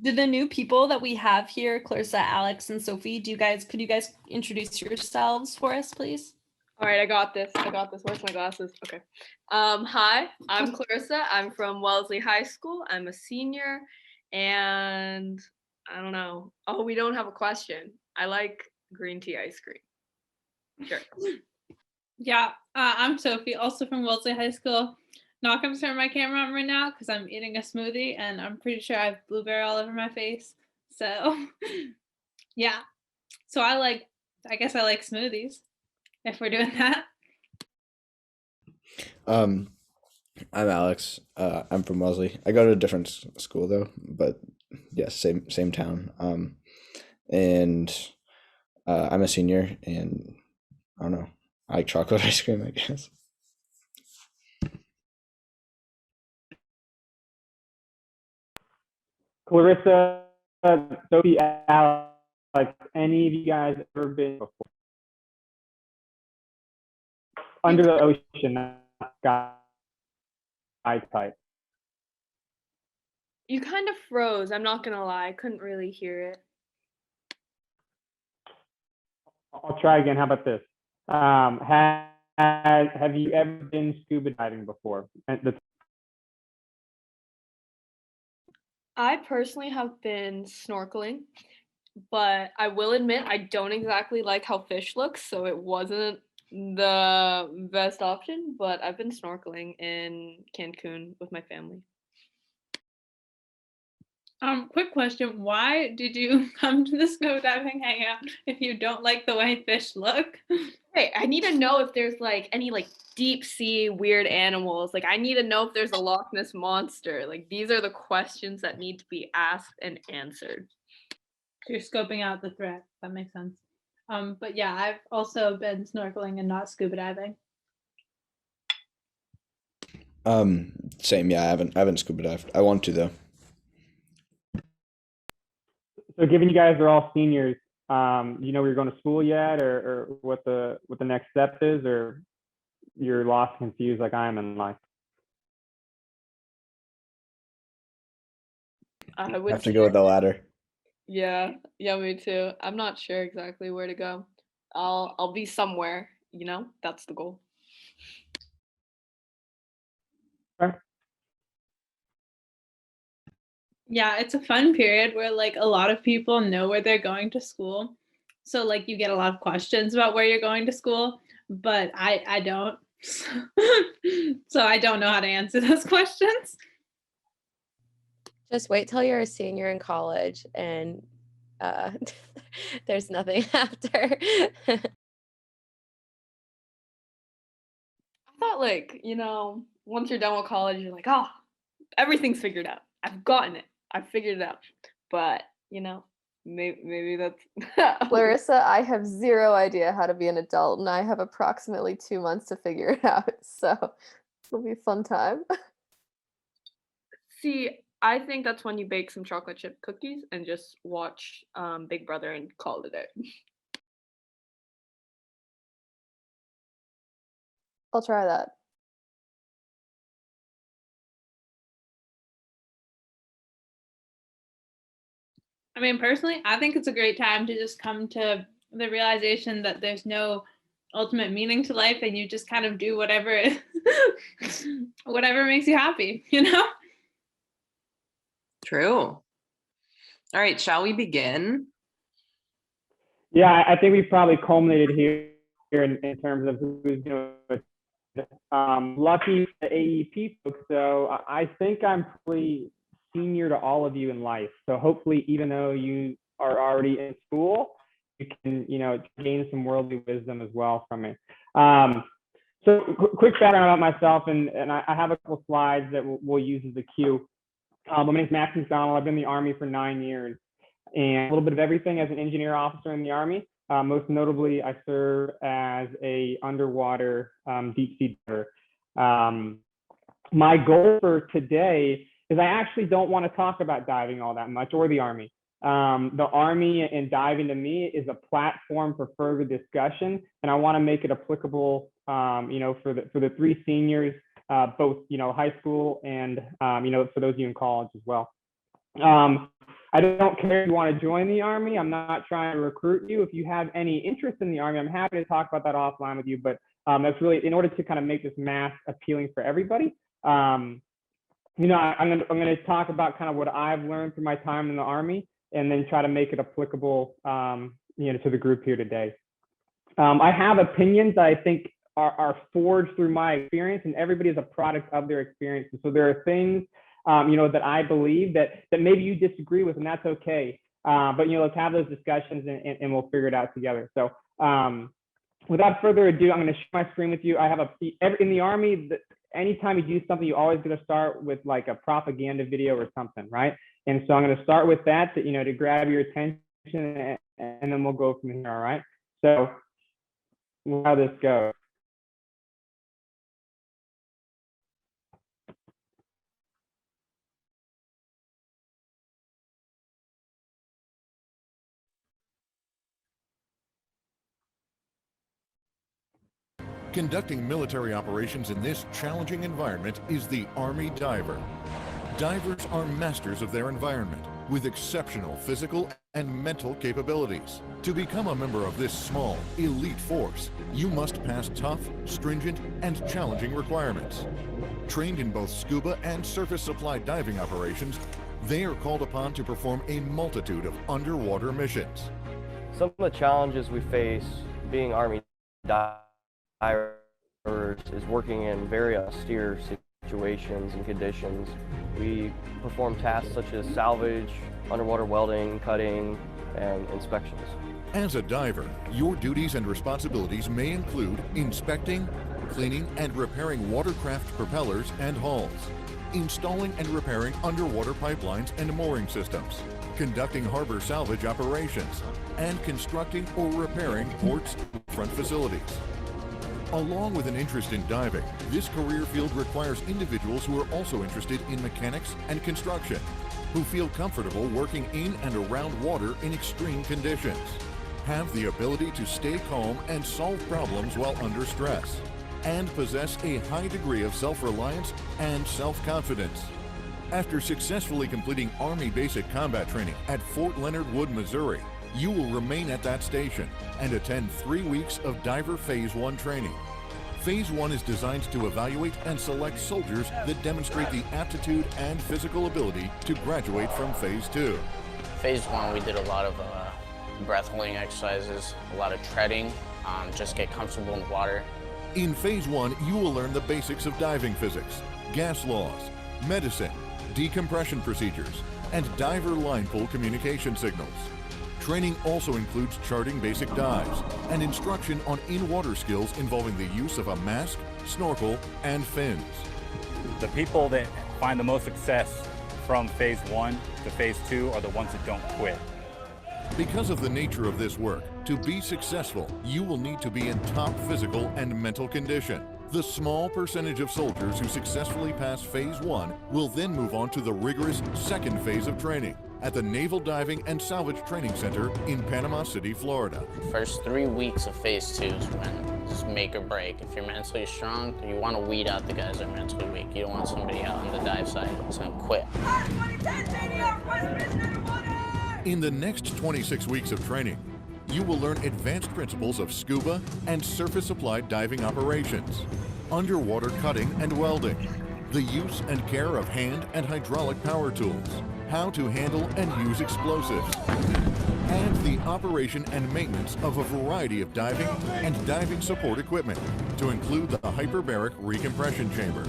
Do the new people that we have here, Clarissa, Alex, and Sophie, could you guys introduce yourselves for us, please? All right, I got this. Where's my glasses? Okay. Hi, I'm Clarissa. I'm from Wellesley High School. I'm a senior, and I don't know. Oh, we don't have a question. I like green tea ice cream. Sure. Yeah, I'm Sophie, also from Wellesley High School. Not gonna turn my camera on right now because I'm eating a smoothie and I'm pretty sure I have blueberry all over my face. So, yeah. So I guess I like smoothies if we're doing that. I'm Alex. I'm from Wellesley. I go to a different school though, but yes, same town. And I'm a senior, and I don't know. I like chocolate ice cream, I guess. Clarissa, Sophie, Alex, any of you guys ever been before? Under the ocean, not sky type. You kind of froze. I'm not gonna lie. I couldn't really hear it. I'll try again. How about this? Have you ever been scuba diving before? I personally have been snorkeling, but I will admit I don't exactly like how fish looks, so it wasn't the best option, but I've been snorkeling in Cancun with my family. Quick question. Why did you come to the scuba diving hangout if you don't like the way fish look? Hey, I need to know if there's like any like deep sea weird animals. Like I need to know if there's a Loch Ness monster. Like these are the questions that need to be asked and answered. You're scoping out the threat. That makes sense. But yeah, I've also been snorkeling and not scuba diving. Same. Yeah, I haven't scuba dived. I want to though. So, given you guys are all seniors, you know where you're going to school yet, or what the next step is, or you're lost, confused like I am in life? I I would have to go with the latter. Yeah, me too. I'm not sure exactly where to go. I'll be somewhere, you know? That's the goal. Okay. Yeah, it's a fun period where like a lot of people know where they're going to school. So like you get a lot of questions about where you're going to school, but I don't. So I don't know how to answer those questions. Just wait till you're a senior in college and there's nothing after. I thought like, you know, once you're done with college, you're like, oh, everything's figured out. I've gotten it. I've figured it out. But, you know, maybe that's Larissa, I have zero idea how to be an adult, and I have approximately 2 months to figure it out. So it'll be a fun time. See, I think that's when you bake some chocolate chip cookies and just watch Big Brother and call it out. I'll try that. I mean, personally, I think it's a great time to just come to the realization that there's no ultimate meaning to life and you just kind of do whatever whatever makes you happy, you know? True. All right, shall we begin? Yeah, I think we've probably culminated here in terms of who's doing it. Lucky for the AEP folks, so I think I'm pretty senior to all of you in life. So hopefully, even though you are already in school, you can, you know, gain some worldly wisdom as well from it. So quick background about myself, and I have a couple slides that we'll use as a cue. My name is Max McDonnell. I've been in the Army for 9 years, and a little bit of everything as an engineer officer in the Army. Most notably, I serve as a underwater deep sea diver. My goal for today is I actually don't want to talk about diving all that much, or the Army. The Army and diving to me is a platform for further discussion, and I want to make it applicable, you know, for the three seniors, both, you know, high school and, you know, for those of you in college as well. I don't care if you want to join the Army. I'm not trying to recruit you. If you have any interest in the Army, I'm happy to talk about that offline with you. But that's really in order to kind of make this mass appealing for everybody. I'm going to talk about kind of what I've learned through my time in the Army, and then try to make it applicable, to the group here today. I have opinions that I think are forged through my experience, and everybody is a product of their experience. And so there are things, that I believe that maybe you disagree with, and that's okay. But let's have those discussions, and we'll figure it out together. So without further ado, I'm going to share my screen with you. I have in the Army, anytime you do something, you always going to start with like a propaganda video or something, right? And so I'm going to start with that to grab your attention, and then we'll go from here. All right. So how this goes. Conducting military operations in this challenging environment is the Army diver. Divers are masters of their environment with exceptional physical and mental capabilities. To become a member of this small, elite force, you must pass tough, stringent, and challenging requirements. Trained in both scuba and surface supply diving operations, they are called upon to perform a multitude of underwater missions. Some of the challenges we face being Army divers is working in very austere situations and conditions. We perform tasks such as salvage, underwater welding, cutting, and inspections. As a diver, your duties and responsibilities may include inspecting, cleaning, and repairing watercraft propellers and hulls, installing and repairing underwater pipelines and mooring systems, conducting harbor salvage operations, and constructing or repairing ports and front facilities. Along with an interest in diving, this career field requires individuals who are also interested in mechanics and construction, who feel comfortable working in and around water in extreme conditions, have the ability to stay calm and solve problems while under stress, and possess a high degree of self-reliance and self-confidence. After successfully completing Army Basic Combat Training at Fort Leonard Wood, Missouri, you will remain at that station and attend 3 weeks of Diver Phase 1 training. Phase 1 is designed to evaluate and select soldiers that demonstrate the aptitude and physical ability to graduate from Phase 2. Phase 1, we did a lot of breath holding exercises, a lot of treading, just get comfortable in the water. In Phase 1, you will learn the basics of diving physics, gas laws, medicine, decompression procedures, and diver line pull communication signals. Training also includes charting basic dives and instruction on in-water skills involving the use of a mask, snorkel, and fins. The people that find the most success from Phase 1 to Phase 2 are the ones that don't quit. Because of the nature of this work, to be successful, you will need to be in top physical and mental condition. The small percentage of soldiers who successfully pass Phase 1 will then move on to the rigorous second phase of training at the Naval Diving and Salvage Training Center in Panama City, Florida. First 3 weeks of Phase 2 is when it's make or break. If you're mentally strong, you want to weed out the guys that are mentally weak. You don't want somebody out on the dive side that's going to quit. In the next 26 weeks of training, you will learn advanced principles of scuba and surface applied diving operations, underwater cutting and welding, the use and care of hand and hydraulic power tools, how to handle and use explosives, and the operation and maintenance of a variety of diving and diving support equipment, to include the hyperbaric recompression chamber.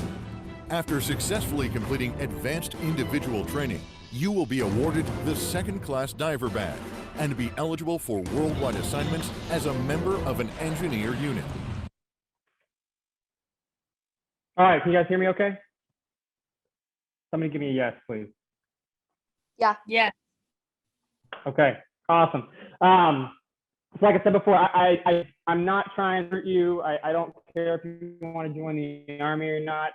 After successfully completing advanced individual training, you will be awarded the second-class diver badge and be eligible for worldwide assignments as a member of an engineer unit. All right, can you guys hear me okay? Somebody give me a yes, please. Yeah. Yeah. Okay, awesome. So like I said before, I'm not trying to hurt you. I don't care if you want to join the Army or not.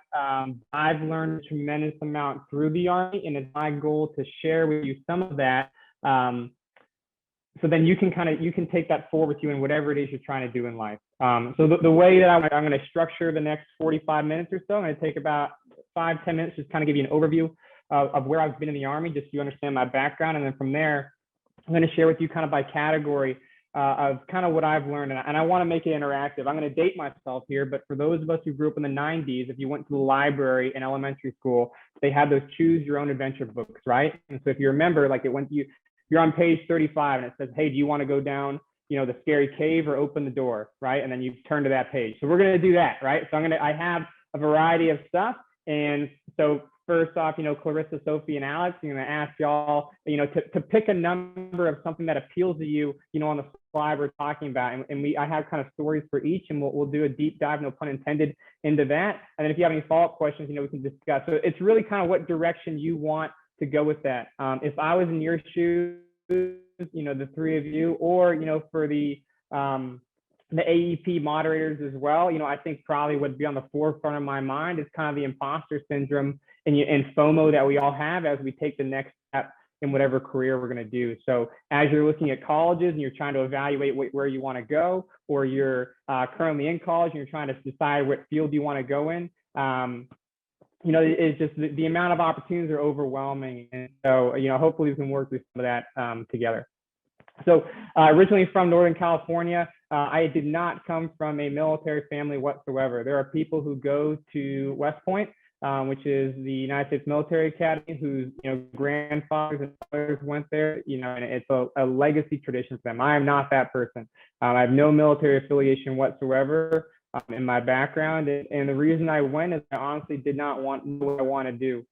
I've learned a tremendous amount through the Army, and it's my goal to share with you some of that. So then you can take that forward with you in whatever it is you're trying to do in life. So the way that I'm going to structure the next 45 minutes or so, I'm going to take about 5-10 minutes, just kind of give you an overview. of where I've been in the Army, just so you understand my background. And then from there, I'm going to share with you kind of by category of kind of what I've learned. And I want to make it interactive. I'm going to date myself here, but for those of us who grew up in the 90s, if you went to the library in elementary school, they had those choose your own adventure books, right? And so if you remember, like you're on page 35 and it says, hey, do you want to go down, the scary cave or open the door, right? And then you turn to that page. So we're going to do that, right? So I have a variety of stuff. And so first off, Clarissa, Sophie, and Alex, I'm going to ask y'all, to pick a number of something that appeals to you, on the slide we're talking about. And I have kind of stories for each, and we'll do a deep dive, no pun intended, into that. And then if you have any follow-up questions, we can discuss. So it's really kind of what direction you want to go with that. If I was in your shoes, the three of you, or, for the AEP moderators as well, I think probably would be on the forefront of my mind is kind of the imposter syndrome and FOMO that we all have as we take the next step in whatever career we're going to do. So as you're looking at colleges and you're trying to evaluate where you want to go, or you're currently in college and you're trying to decide what field you want to go in, it's just the amount of opportunities are overwhelming. And so, hopefully we can work through some of that together. So originally from Northern California, I did not come from a military family whatsoever. There are people who go to West Point, which is the United States Military Academy, whose grandfathers and fathers went there, and it's a legacy tradition for them. I am not that person. I have no military affiliation whatsoever in my background. And the reason I went is I honestly did not know what I want to do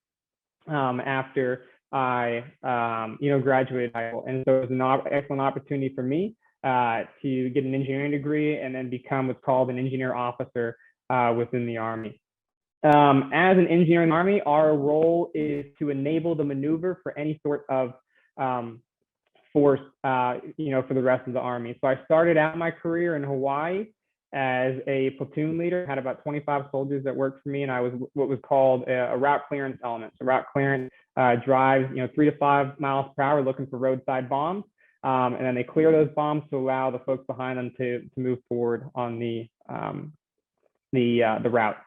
after I graduated high school. And so it was an excellent opportunity for me to get an engineering degree and then become what's called an engineer officer within the Army. As an engineer in the Army, our role is to enable the maneuver for any sort of force, for the rest of the Army. So I started out my career in Hawaii as a platoon leader, had about 25 soldiers that worked for me, and I was what was called a route clearance element. So route clearance drives, 3 to 5 miles per hour looking for roadside bombs, and then they clear those bombs to allow the folks behind them to move forward on the route.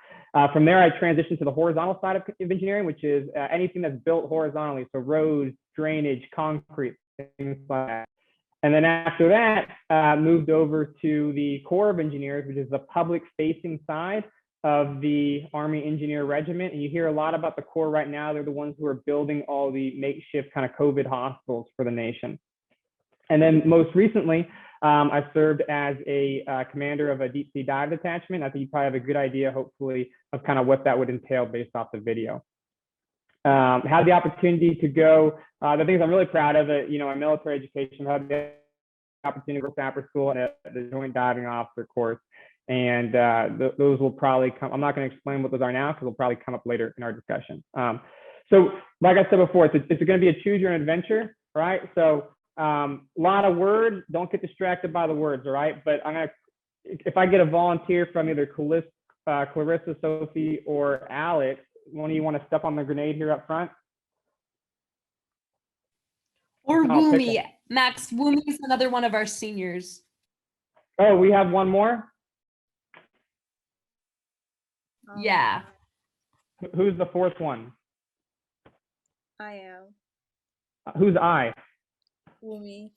From there, I transitioned to the horizontal side of engineering, which is anything that's built horizontally, so roads, drainage, concrete, things like that. And then after that, moved over to the Corps of Engineers, which is the public-facing side of the Army Engineer Regiment. And you hear a lot about the Corps right now. They're the ones who are building all the makeshift kind of COVID hospitals for the nation. And then most recently, I served as a commander of a deep sea dive detachment. I think you probably have a good idea, hopefully, of kind of what that would entail based off the video. Had the opportunity to go, the things I'm really proud of it, my military education, had the opportunity to go to Sapper School and the Joint Diving Officer course. And those will probably come, I'm not going to explain what those are now because they'll probably come up later in our discussion. So like I said before, it's going to be a choose your own adventure, right? So a lot of words, don't get distracted by the words, all right? But if I get a volunteer from either Clarissa, Sophie, or Alex, one of you want to step on the grenade here up front? Or Woomy. Max, Woomy is another one of our seniors. Oh, we have one more? Yeah. Who's the fourth one? I am. Who's I? Woomy.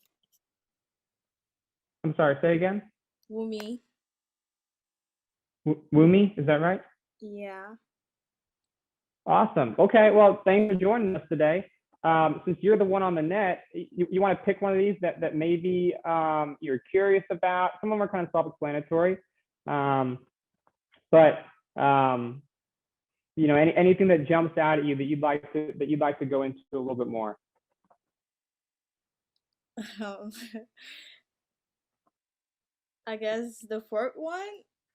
I'm sorry, say again? Woomy. Woomy, is that right? Yeah. Awesome. Okay, well, thanks for joining us today. Since you're the one on the net, you want to pick one of these that maybe you're curious about. Some of them are kind of self-explanatory, but anything that jumps out at you that you'd like to go into a little bit more. I guess the fourth one,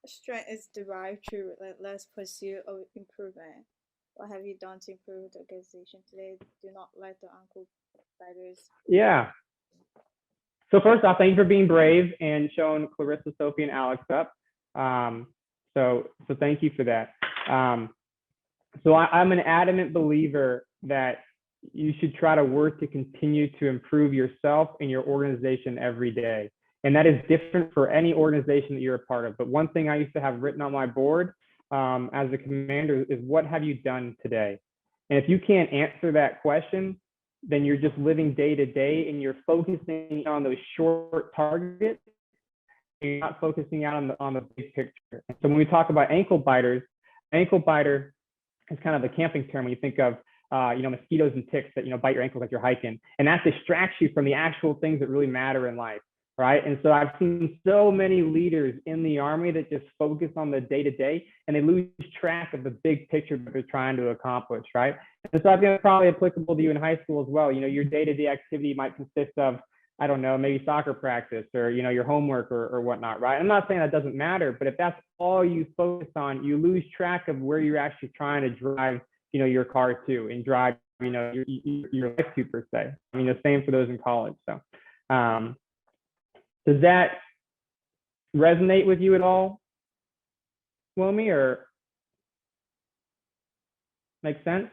strength is derived through relentless pursuit of improvement. What have you done to improve the organization today? Do not let the uncle fighters. Yeah. So first off, thank you for being brave and showing Clarissa, Sophie, and Alex up. So thank you for that. So I'm an adamant believer that you should try to work to continue to improve yourself and your organization every day. And that is different for any organization that you're a part of. But one thing I used to have written on my board as a commander is, what have you done today? And if you can't answer that question, then you're just living day to day and you're focusing on those short targets. You're not focusing out on the big picture. And so when we talk about ankle biters, ankle biter is kind of the camping term when you think of mosquitoes and ticks that bite your ankles like you're hiking, and that distracts you from the actual things that really matter in life, right? And so I've seen so many leaders in the Army that just focus on the day to day, and they lose track of the big picture that they're trying to accomplish, right? And so I think it's probably applicable to you in high school as well. Your day to day activity might consist of, I don't know, maybe soccer practice or your homework or whatnot, right? I'm not saying that doesn't matter, but if that's all you focus on, you lose track of where you're actually trying to drive your car to and drive your life to, per se. Same for those in college. So does that resonate with you at all, Wilmy, or make sense?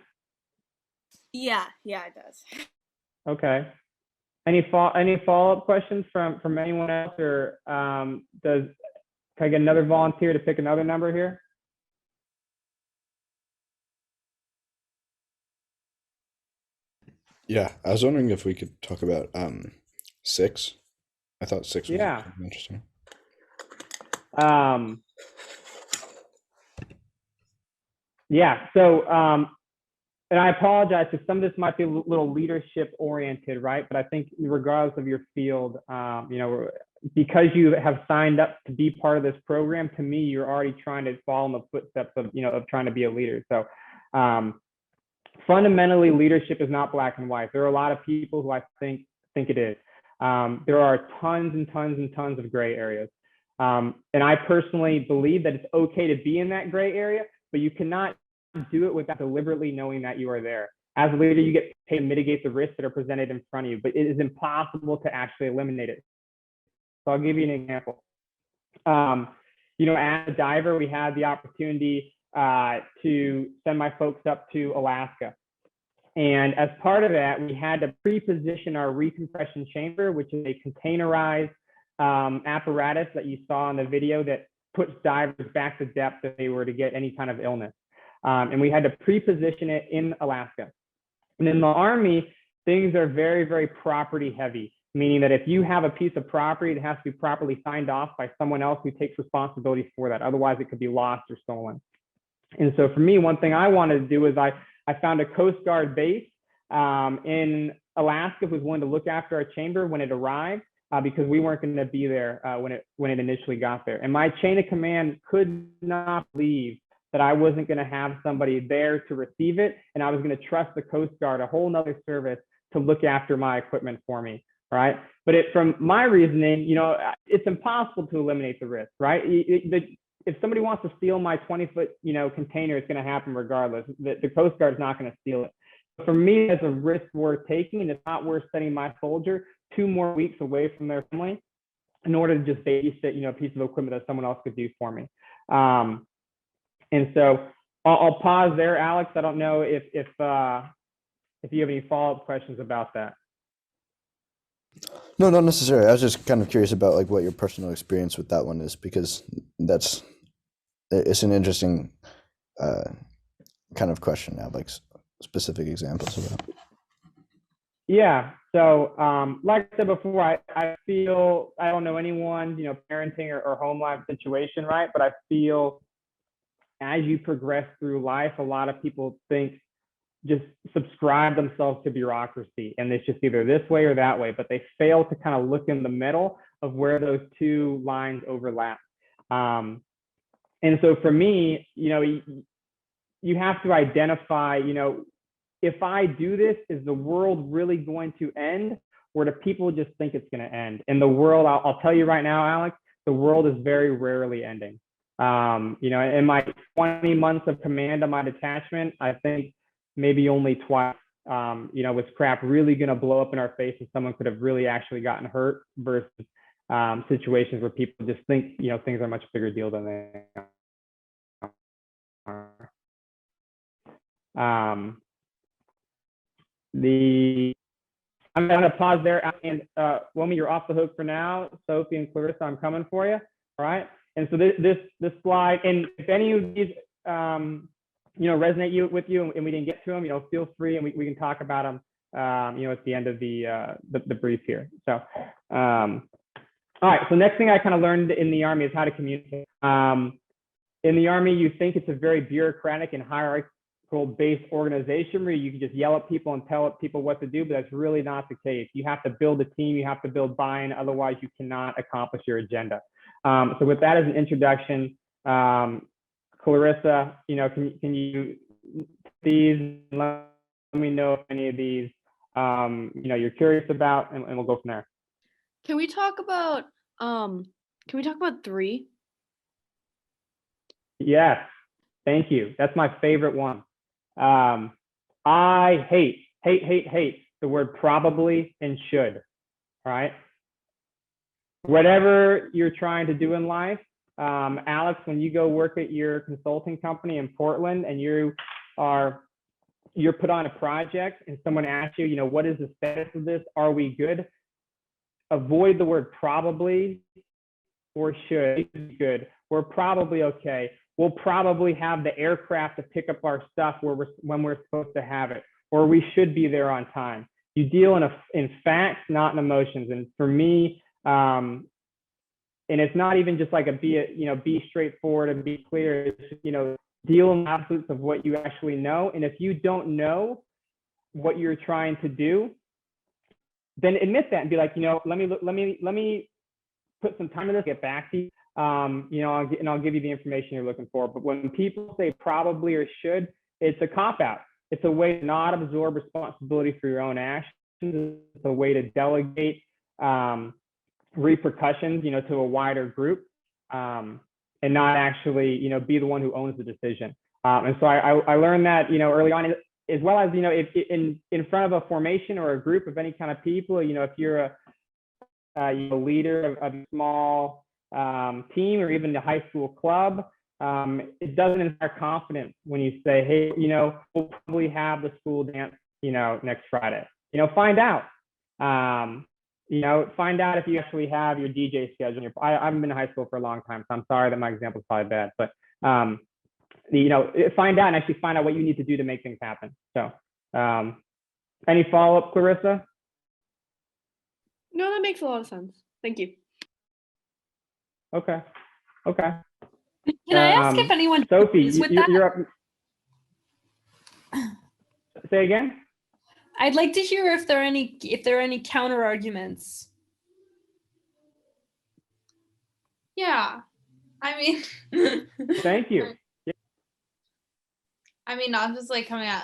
Yeah, it does. Okay. Any follow-up questions from anyone else, or can I get another volunteer to pick another number here? Yeah, I was wondering if we could talk about 6. I thought 6 was interesting. Yeah. So, and I apologize because some of this might be a little leadership oriented, right? But I think regardless of your field, because you have signed up to be part of this program, to me, you're already trying to follow in the footsteps of trying to be a leader. So, fundamentally, leadership is not black and white. There are a lot of people who I think it is. There are tons and tons and tons of gray areas. And I personally believe that it's okay to be in that gray area, but you cannot do it without deliberately knowing that you are there. As a leader, you get paid to mitigate the risks that are presented in front of you, but it is impossible to actually eliminate it. So I'll give you an example. As a diver, we had the opportunity to send my folks up to Alaska. And as part of that, we had to pre-position our recompression chamber, which is a containerized apparatus that you saw in the video that puts divers back to depth if they were to get any kind of illness. And we had to pre-position it in Alaska. And in the Army, things are very, very property heavy, meaning that if you have a piece of property, it has to be properly signed off by someone else who takes responsibility for that. Otherwise, it could be lost or stolen. And so for me, one thing I wanted to do is I found a Coast Guard base in Alaska who was willing to look after our chamber when it arrived, because we weren't going to be there when it initially got there. And my chain of command could not believe that I wasn't going to have somebody there to receive it, and I was going to trust the Coast Guard, a whole nother service, to look after my equipment for me, right? But from my reasoning, it's impossible to eliminate the risk, right? If somebody wants to steal my 20-foot, container, it's going to happen regardless. The Coast Guard is not going to steal it. For me, it's a risk worth taking, and it's not worth sending my soldier 2 more weeks away from their family in order to just babysit, a piece of equipment that someone else could do for me. And so I'll pause there, Alex. I don't know if you have any follow-up questions about that. No, not necessarily. I was just kind of curious about like what your personal experience with that one is, because it's an interesting kind of question now, like specific examples of that. Yeah. So like I said before, I feel, I don't know anyone, parenting or home life situation, right? But I feel as you progress through life, a lot of people just subscribe themselves to bureaucracy, and it's just either this way or that way, but they fail to kind of look in the middle of where those 2 lines overlap. And so for me, you have to identify, if I do this, is the world really going to end, or do people just think it's going to end? And the world, I'll tell you right now, Alex, the world is very rarely ending. In my 20 months of command of my detachment, I think maybe only twice, was crap really going to blow up in our face and someone could have really actually gotten hurt, versus situations where people just think, things are a much bigger deal than they are. I'm going to pause there, and Wilmy, you're off the hook for now. Sophie and Clarissa, I'm coming for you. All right. And so this slide, and if any of these resonate with you and we didn't get to them, feel free and we can talk about them, at the end of the brief here. So, all right. So next thing I kind of learned in the Army is how to communicate. In the Army, you think it's a very bureaucratic and hierarchical-based organization where you can just yell at people and tell people what to do, but that's really not the case. You have to build a team. You have to build buy-in. Otherwise, you cannot accomplish your agenda. So with that as an introduction, Clarissa, can you please let me know if any of these, you're curious about, and we'll go from there. Can we talk about 3? Yes, thank you. That's my favorite one. I hate the word probably and should. All right. Whatever you're trying to do in life, Alex, when you go work at your consulting company in Portland and you're put on a project and someone asks you, what is the status of this? Are we good? Avoid the word probably or should. Good. We're probably okay. We'll probably have the aircraft to pick up our stuff when we're supposed to have it, or we should be there on time. You deal in facts, not in emotions. And for me, and it's not even just like be straightforward and be clear. It's, deal in the absolutes of what you actually know. And if you don't know what you're trying to do, then admit that and be like, let me put some time in this, get back to you. I'll give you the information you're looking for. But when people say probably or should, it's a cop-out. It's a way to not absorb responsibility for your own actions. It's a way to delegate repercussions, to a wider group, and not actually, be the one who owns the decision. And so I learned that, early on, as well as, if in front of a formation or a group of any kind of people, if you're a leader of a small team or even the high school club, it doesn't inspire confidence when you say, hey, we'll probably have the school dance, next Friday. Find out. Find out if you actually have your DJ schedule. I haven't been in high school for a long time, so I'm sorry that my example is probably bad. But find out and actually find out what you need to do to make things happen. So, any follow-up, Clarissa? No, that makes a lot of sense. Thank you. Okay. Can I ask if anyone Sophie, agrees with that? you're up. Say again? I'd like to hear if there are any counter arguments. Yeah, I mean. Thank you. Yeah. I mean, not just like coming out.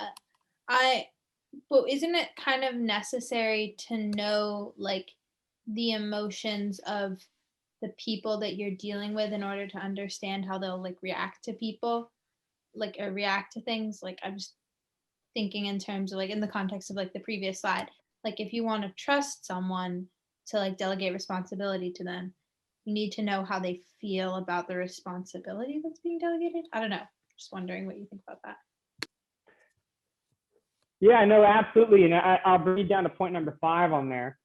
But isn't it kind of necessary to know like the emotions of the people that you're dealing with in order to understand how they'll like react to people, like or react to things? Like I'm just thinking in terms of like in the context of like the previous slide, like if you want to trust someone to like delegate responsibility to them, you need to know how they feel about the responsibility that's being delegated. I don't know. Just wondering what you think about that. Yeah, no, absolutely. And I'll bring you down to point number 5 on there.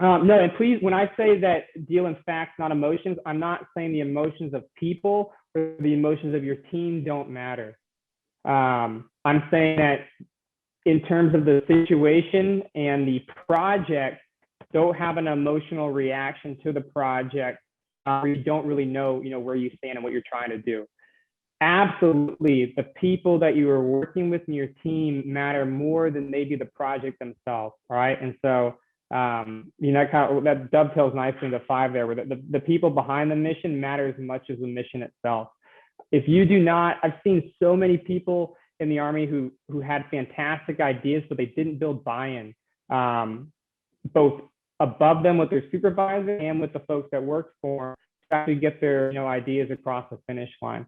No, and please, when I say that deal in facts, not emotions, I'm not saying the emotions of people or the emotions of your team don't matter. I'm saying that in terms of the situation and the project, don't have an emotional reaction to the project. You don't really know, where you stand and what you're trying to do. Absolutely, the people that you are working with in your team matter more than maybe the project themselves. All right, and so that dovetails nicely into 5 there, where the people behind the mission matter as much as the mission itself. If you do not, I've seen so many people in the Army who had fantastic ideas, but they didn't build buy-in, both above them with their supervisor and with the folks that work for them, to actually get their ideas across the finish line.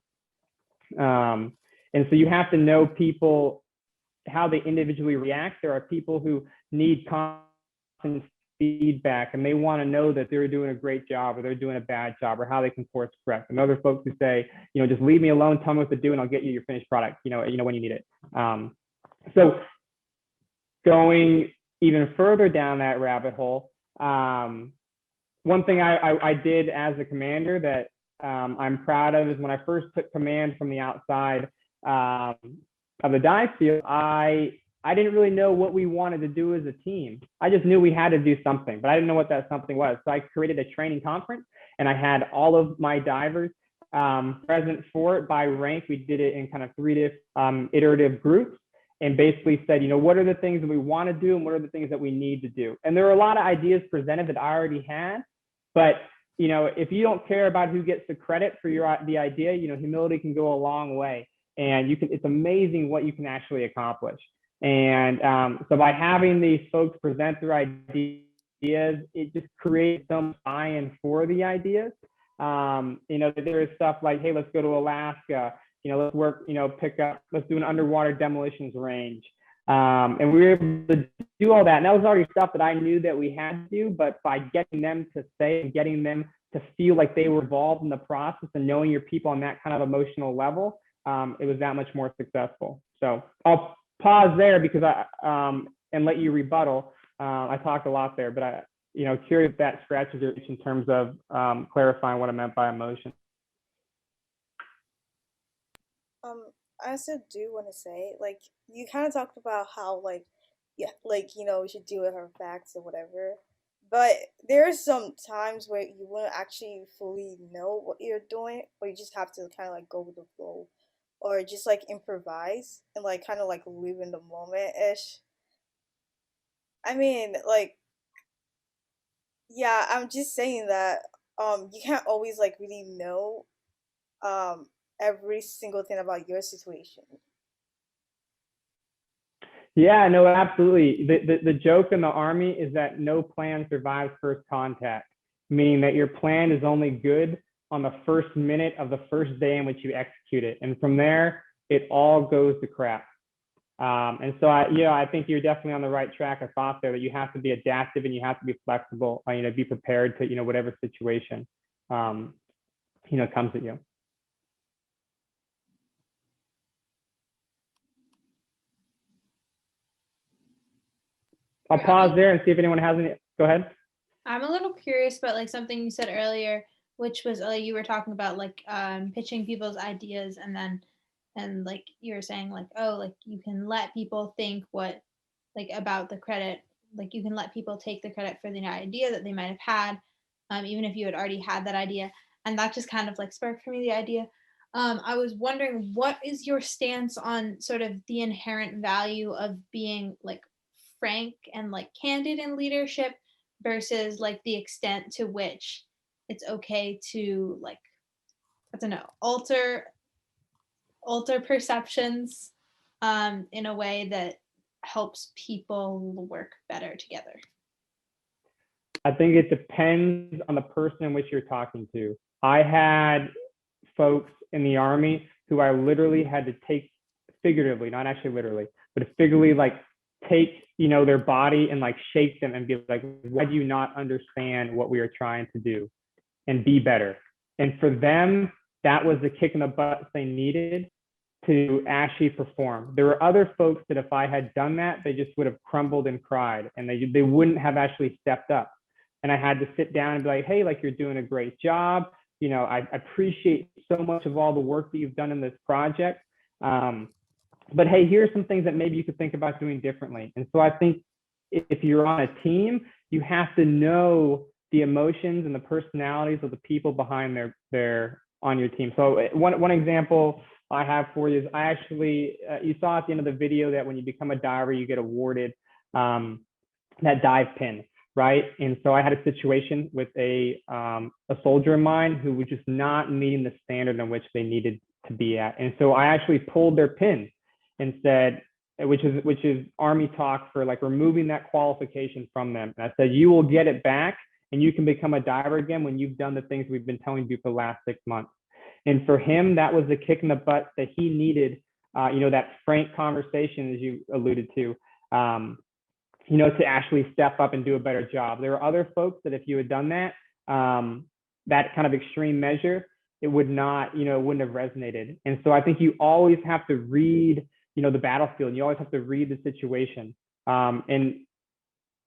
And so you have to know people, how they individually react. There are people who need constant feedback and they want to know that they're doing a great job or they're doing a bad job or how they can course correct. And other folks who say, just leave me alone, tell me what to do and I'll get you your finished product, when you need it. So going even further down that rabbit hole, one thing I did as a commander that I'm proud of is when I first took command from the outside, of the dive field, I didn't really know what we wanted to do as a team. I just knew we had to do something, but I didn't know what that something was. So I created a training conference, and I had all of my divers present for it by rank. We did it in kind of 3 different iterative groups, and basically said, you know, what are the things that we want to do and what are the things that we need to do? And there were a lot of ideas presented that I already had, but you know, if you don't care about who gets the credit for the idea, you know, humility can go a long way, and it's amazing what you can actually accomplish. And so by having these folks present their ideas, it just creates some buy-in for the ideas. You know, there is stuff like, hey, let's go to Alaska, you know, let's work, you know, let's do an underwater demolitions range. And we were able to do all that. And that was already stuff that I knew that we had to do, but by getting them to say and getting them to feel like they were involved in the process and knowing your people on that kind of emotional level, it was that much more successful. So I'll pause there because and let you rebuttal. I talked a lot there, but you know, curious if that scratches your itch in terms of clarifying what I meant by emotion. I also do want to say, like, you kind of talked about how, like, yeah, like, you know, we should deal with our facts or whatever. But there are some times where you wouldn't actually fully know what you're doing, or you just have to kind of like go with the flow, or just like improvise and like kind of like live in the moment ish. I mean, like, yeah, I'm just saying that you can't always like really know um every single thing about your situation. Yeah, no, absolutely. The joke in the Army is that no plan survives first contact, meaning that your plan is only good on the first minute of the first day in which you execute it. And from there, it all goes to crap. And so I think you're definitely on the right track of thought there, that you have to be adaptive and you have to be flexible, you know, be prepared to, you know, whatever situation, you know, comes at you. I'll pause there and see if anyone has any. Go ahead. I'm a little curious about like something you said earlier, which was you were talking about like pitching people's ideas, and like you were saying like, oh, like you can let people think what like about the credit, like you can let people take the credit for the idea that they might have had, even if you had already had that idea. And that just kind of like sparked for me the idea. I was wondering, what is your stance on sort of the inherent value of being like frank and like candid in leadership versus like the extent to which it's okay to like, I don't know, alter perceptions in a way that helps people work better together? I think it depends on the person in which you're talking to. I had folks in the Army who I literally had to take figuratively, not actually literally, but figuratively, like take, you know, their body and like shake them and be like, why do you not understand what we are trying to do and be better? And for them, that was the kick in the butt they needed to actually perform. There were other folks that if I had done that, they just would have crumbled and cried, and they wouldn't have actually stepped up. And I had to sit down and be like, hey, like, you're doing a great job. You know, I appreciate so much of all the work that you've done in this project. But hey, here's some things that maybe you could think about doing differently. And so I think if you're on a team, you have to know the emotions and the personalities of the people behind their on your team. So one example I have for you is I actually, you saw at the end of the video that when you become a diver, you get awarded that dive pin, right? And so I had a situation with a soldier of mine who was just not meeting the standard in which they needed to be at. And so I actually pulled their pin and said, which is Army talk for like removing that qualification from them. And I said, you will get it back and you can become a diver again when you've done the things we've been telling you for the last 6 months. And for him, that was the kick in the butt that he needed, you know, that frank conversation, as you alluded to, you know, to actually step up and do a better job. There are other folks that if you had done that, that kind of extreme measure, it would not, you know, it wouldn't have resonated. And so I think you always have to read, you know, the battlefield. You always have to read the situation. And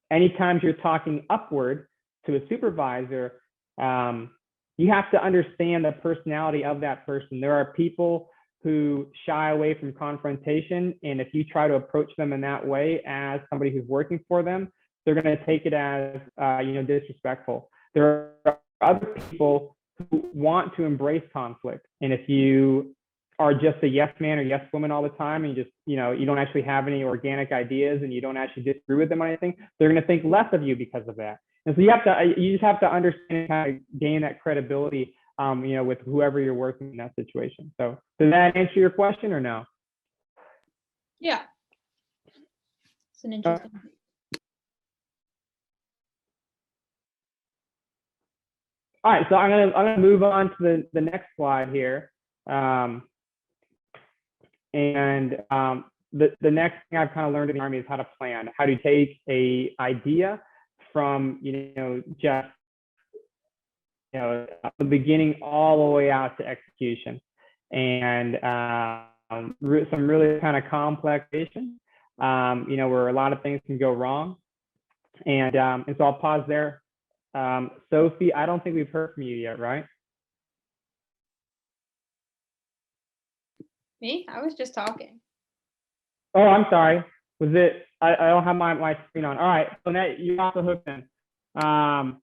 anytime you're talking upward to a supervisor, you have to understand the personality of that person. There are people who shy away from confrontation. And if you try to approach them in that way as somebody who's working for them, they're going to take it as, disrespectful. There are other people who want to embrace conflict. And if you are just a yes man or yes woman all the time, and you just, you don't actually have any organic ideas and you don't actually disagree with them on anything, they're going to think less of you because of that. And so you just have to understand and kind of gain that credibility, with whoever you're working in that situation. So does that answer your question or no? Yeah. It's an interesting. All right, so I'm gonna move on to the next slide here, the next thing I've kind of learned in the Army is how to plan, how to take a idea from just the beginning all the way out to execution, and some really kind of complex issues, where a lot of things can go wrong, and so I'll pause there. Sophie, I don't think we've heard from you yet, right? Me? I was just talking. Oh, I'm sorry. Was it? I don't have my screen on. All right, so now you're also hooked in. All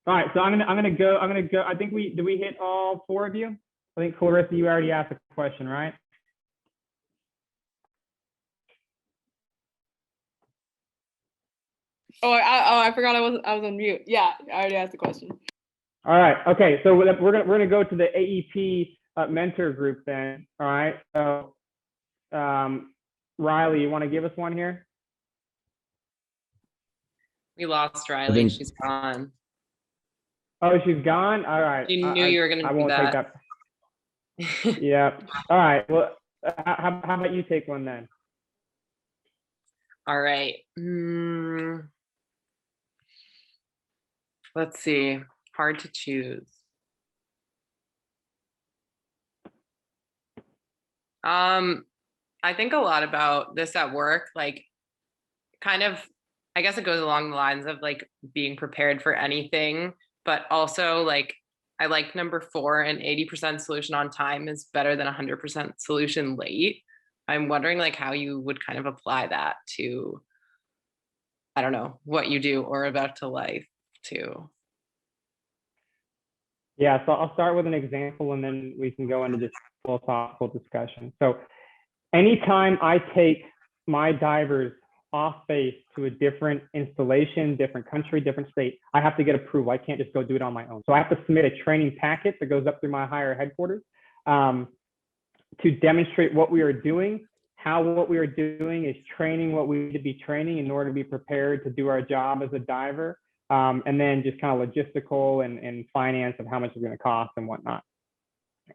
right, so I'm gonna go. I think did we hit all 4 of you? I think Clarissa, you already asked a question, right? I forgot I was on mute. Yeah, I already asked the question. All right. Okay. So we're gonna go to the AEP mentor group then. All right. So Riley, you want to give us one here? We lost Riley. She's gone. Oh, she's gone. All right. You knew you were gonna. I won't take that. Yeah. All right. Well, how about you take one then? All right. Let's see. Hard to choose. I think a lot about this at work, like kind of, I guess it goes along the lines of like being prepared for anything, but also like I like number 4, an 80% solution on time is better than 100% solution late. I'm wondering like how you would kind of apply that to, I don't know, what you do or about to life too. Yeah, so I'll start with an example and then we can go into this philosophical discussion. So anytime I take my divers off base to a different installation, different country, different state, I have to get approval. I can't just go do it on my own. So I have to submit a training packet that goes up through my higher headquarters to demonstrate what we are doing, how what we are doing is training what we need to be training in order to be prepared to do our job as a diver. And then just kind of logistical and finance of how much it's going to cost and whatnot.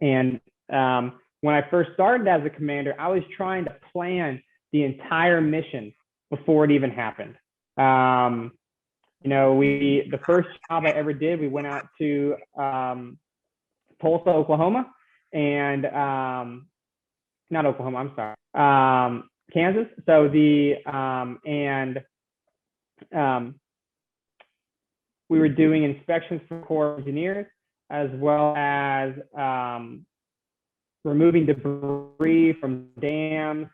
And when I first started as a commander, I was trying to plan the entire mission before it even happened. The first job I ever did, we went out to Tulsa, Oklahoma, and not Oklahoma, I'm sorry, Kansas. So we were doing inspections for Corps of Engineers, as well as removing debris from dams,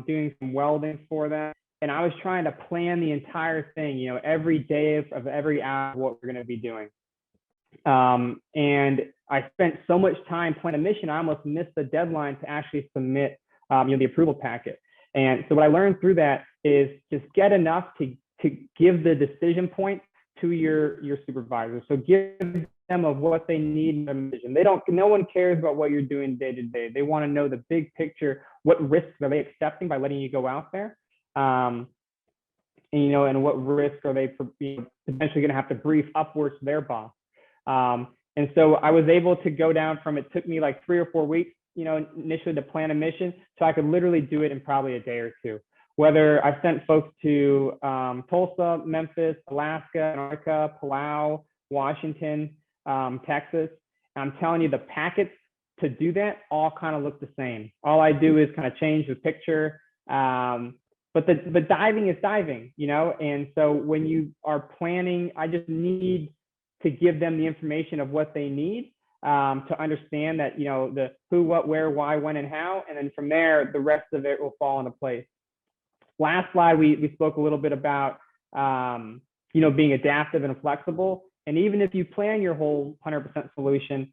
doing some welding for them. And I was trying to plan the entire thing, every day of every hour of what we're going to be doing. And I spent so much time planning a mission, I almost missed the deadline to actually submit, the approval packet. And so what I learned through that is just get enough to give the decision point to your supervisor. So give them of what they need in their mission. No one cares about what you're doing day to day. They want to know the big picture. What risks are they accepting by letting you go out there? And what risk are they potentially going to have to brief upwards to their boss? And so I was able to go down from, it took me like 3 or 4 weeks, initially to plan a mission. So I could literally do it in probably a day or 2. Whether I sent folks to Tulsa, Memphis, Alaska, Antarctica, Palau, Washington, Texas, I'm telling you, the packets to do that all kind of look the same. All I do is kind of change the picture, but diving is diving, and so when you are planning, I just need to give them the information of what they need, to understand that, the who, what, where, why, when, and how. And then from there, the rest of it will fall into place. Last slide, we spoke a little bit about, being adaptive and flexible. And even if you plan your whole 100% solution,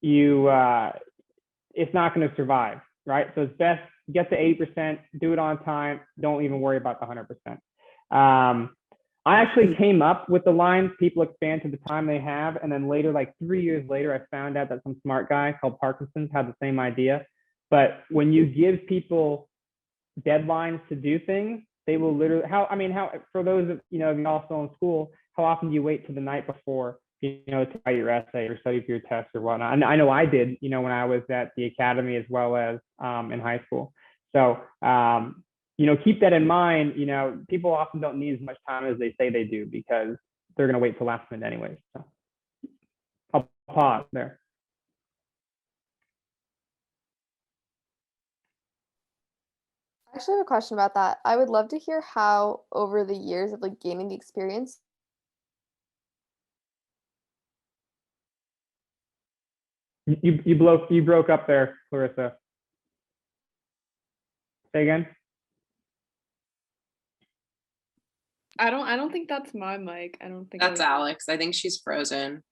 it's not going to survive, right? So it's best get to 80%, do it on time. Don't even worry about the 100%. I actually came up with the line, people expand to the time they have. And then later, like 3 years later, I found out that some smart guy called Parkinson's had the same idea. But when you give people deadlines to do things, they will literally, for those of, you all still in school, how often do you wait till the night before, to write your essay or study for your test or whatnot? And I know I did, when I was at the academy as well as in high school. So, keep that in mind. People often don't need as much time as they say they do because they're going to wait till last minute anyway. So I'll pause there. I actually have a question about that. I would love to hear how, over the years of like gaining the experience, You broke up there, Clarissa. Say again. I don't think that's my mic. I don't think That's Alex. I think she's frozen.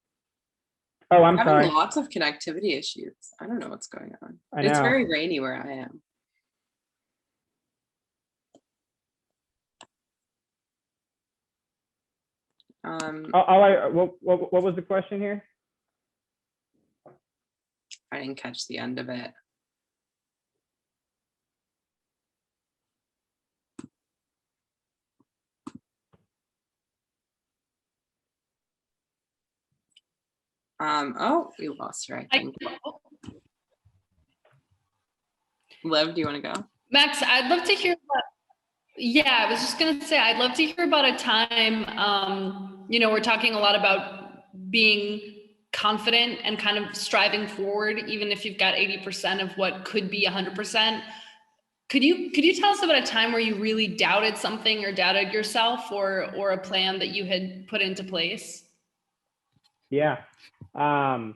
Oh, I'm having sorry. Lots of connectivity issues. I don't know what's going on. I know. It's very rainy where I am. What was the question here? I didn't catch the end of it. Oh, we lost her, I think. Liv, do you want to go? Max, I'd love to hear about, yeah, I was just going to say, I'd love to hear about a time, we're talking a lot about being confident and kind of striving forward, even if you've got 80% of what could be 100%. Could you tell us about a time where you really doubted something or doubted yourself or a plan that you had put into place? Yeah. Army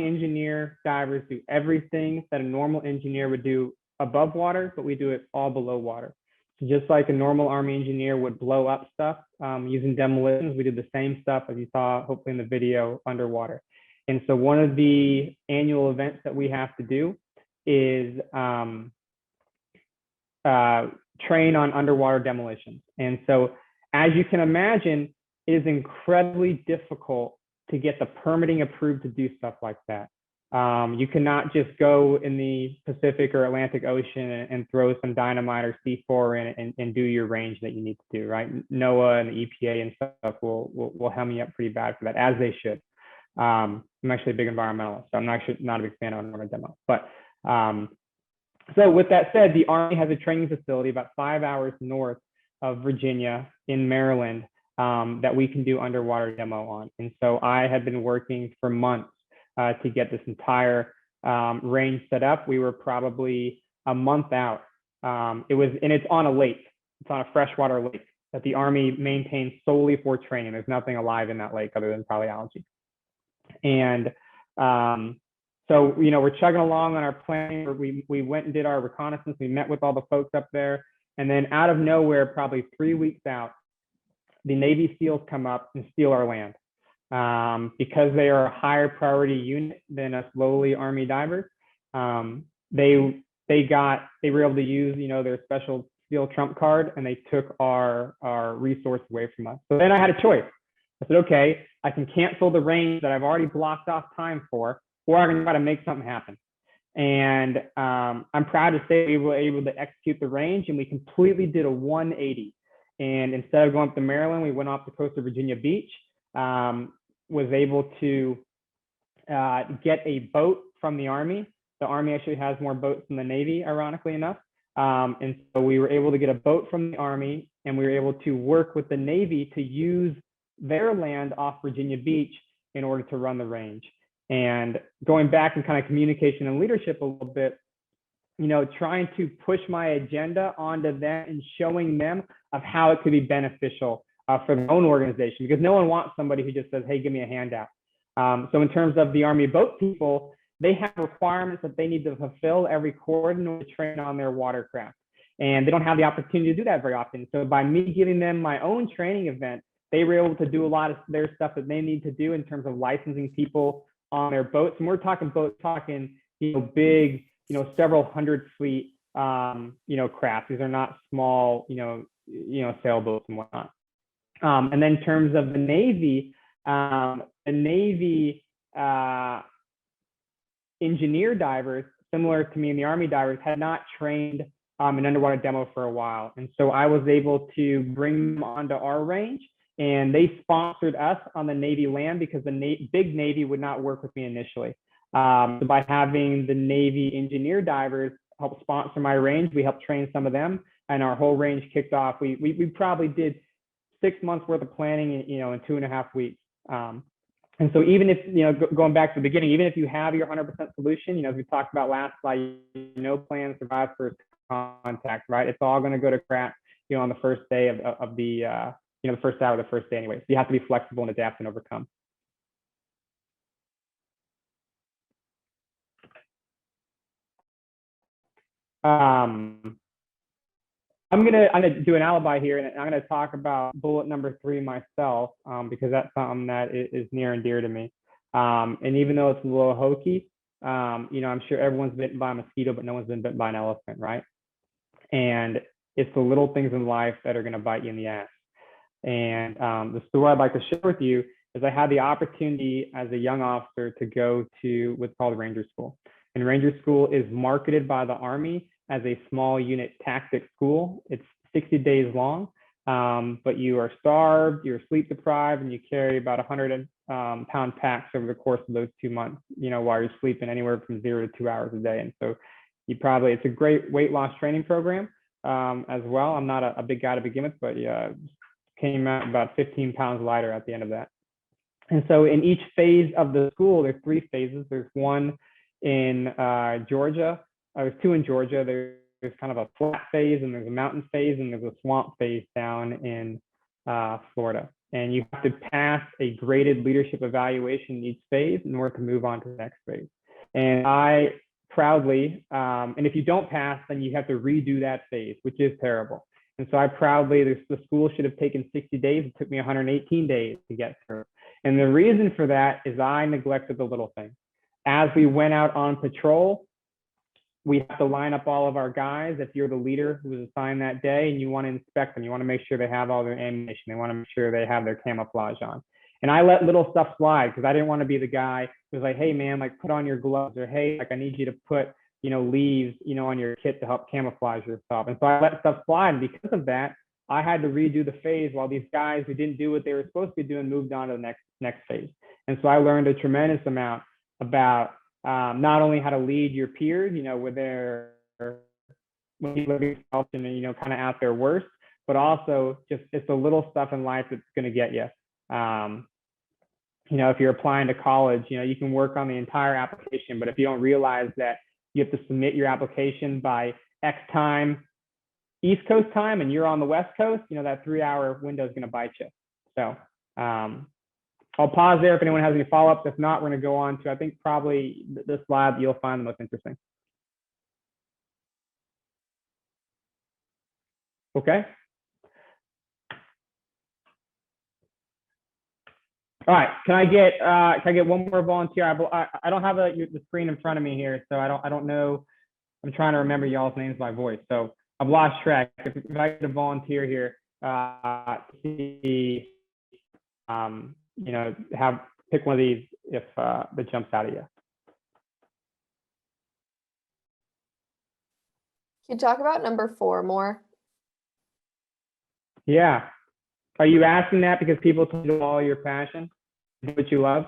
engineer divers do everything that a normal engineer would do above water, but we do it all below water. So just like a normal Army engineer would blow up stuff using demolitions, we do the same stuff as you saw hopefully in the video underwater. And so one of the annual events that we have to do is train on underwater demolitions. And so as you can imagine, it is incredibly difficult to get the permitting approved to do stuff like that. You cannot just go in the Pacific or Atlantic Ocean and throw some dynamite or C4 in and do your range that you need to do, right? NOAA and the EPA and stuff will hem you up pretty bad for that, as they should. I'm actually a big environmentalist, so I'm actually not a big fan of underwater demo. But so with that said, the Army has a training facility about 5 hours north of Virginia in Maryland that we can do underwater demo on. And so I had been working for months to get this entire range set up. We were probably a month out. It's on a lake. It's on a freshwater lake that the Army maintains solely for training. There's nothing alive in that lake other than probably algae. And so, we're chugging along on our planning. We went and did our reconnaissance. We met with all the folks up there. And then out of nowhere, probably 3 weeks out, the Navy SEALs come up and steal our land. Because they are a higher priority unit than us lowly Army divers. They were able to use, their special SEAL trump card, and they took our resource away from us. So then I had a choice. I said, okay, I can cancel the range that I've already blocked off time for, or I can try to make something happen. And I'm proud to say we were able to execute the range, and we completely did a 180. And instead of going up to Maryland, we went off the coast of Virginia Beach, was able to get a boat from the Army. The Army actually has more boats than the Navy, ironically enough. And so we were able to get a boat from the Army, and we were able to work with the Navy to use their land off Virginia Beach in order to run the range. And going back in kind of communication and leadership a little bit, trying to push my agenda onto them and showing them of how it could be beneficial for their own organization, because no one wants somebody who just says, hey, give me a handout. So in terms of the Army boat people, they have requirements that they need to fulfill every quarter in order to train on their watercraft. And they don't have the opportunity to do that very often. So by me giving them my own training event, they were able to do a lot of their stuff that they need to do in terms of licensing people on their boats. And we're talking boats, big, several hundred feet, craft. These are not small, sailboats and whatnot. And then in terms of the Navy, engineer divers, similar to me and the Army divers, had not trained an underwater demo for a while. And so I was able to bring them onto our range, and they sponsored us on the Navy land because the big Navy would not work with me initially. So by having the Navy engineer divers help sponsor my range, we helped train some of them, and our whole range kicked off. We probably did 6 months worth of planning in 2.5 weeks. And so even if, going back to the beginning, even if you have your 100% solution, as we talked about last slide, plan, survive, first contact, right? It's all going to go to crap, on the first day of the, the first hour of the first day anyway. So you have to be flexible and adapt and overcome. I'm gonna do an alibi here, and I'm gonna talk about bullet number 3 myself, because that's something that is near and dear to me. And even though it's a little hokey, I'm sure everyone's bitten by a mosquito, but no one's been bitten by an elephant, right? And it's the little things in life that are gonna bite you in the ass. And the story I'd like to share with you is I had the opportunity as a young officer to go to what's called Ranger School. And Ranger School is marketed by the Army as a small unit tactics school. It's 60 days long, but you are starved, you're sleep deprived, and you carry about 100-pound packs over the course of those 2 months, while you're sleeping anywhere from 0 to 2 hours a day. And so it's a great weight loss training program as well. I'm not a big guy to begin with, but came out about 15 pounds lighter at the end of that. And so in each phase of the school, there's 3 phases. There's one in Georgia. There's 2 in Georgia. There's kind of a flat phase, and there's a mountain phase, and there's a swamp phase down in Florida. And you have to pass a graded leadership evaluation in each phase in order to move on to the next phase. And I proudly, and if you don't pass, then you have to redo that phase, which is terrible. And so I proudly, the school should have taken 60 days. It took me 118 days to get through. And the reason for that is I neglected the little things. As we went out on patrol, we have to line up all of our guys. If you're the leader who was assigned that day and you want to inspect them, you want to make sure they have all their ammunition. They want to make sure they have their camouflage on. And I let little stuff slide because I didn't want to be the guy who's like, hey man, like put on your gloves, or hey, like I need you to put, leaves, on your kit to help camouflage yourself. And so I let stuff slide. And because of that, I had to redo the phase while these guys who didn't do what they were supposed to be doing moved on to the next phase. And so I learned a tremendous amount about not only how to lead your peers, with their living self and kind of at their worst, but also just it's the little stuff in life that's going to get you. If you're applying to college, you can work on the entire application, but if you don't realize that you have to submit your application by X time, East Coast time, and you're on the West Coast, that 3-hour window is going to bite you. So I'll pause there if anyone has any follow-ups. If not, we're going to go on to, I think, probably the slide that you'll find the most interesting. Okay. All right. Can I get one more volunteer? I don't have the screen in front of me here, so I don't know. I'm trying to remember y'all's names by voice, so I've lost track. If I get a volunteer here, pick one of these if that jumps out at you. Can you talk about number 4 more? Yeah. Are you asking that because people tell you all your passion, do what you love?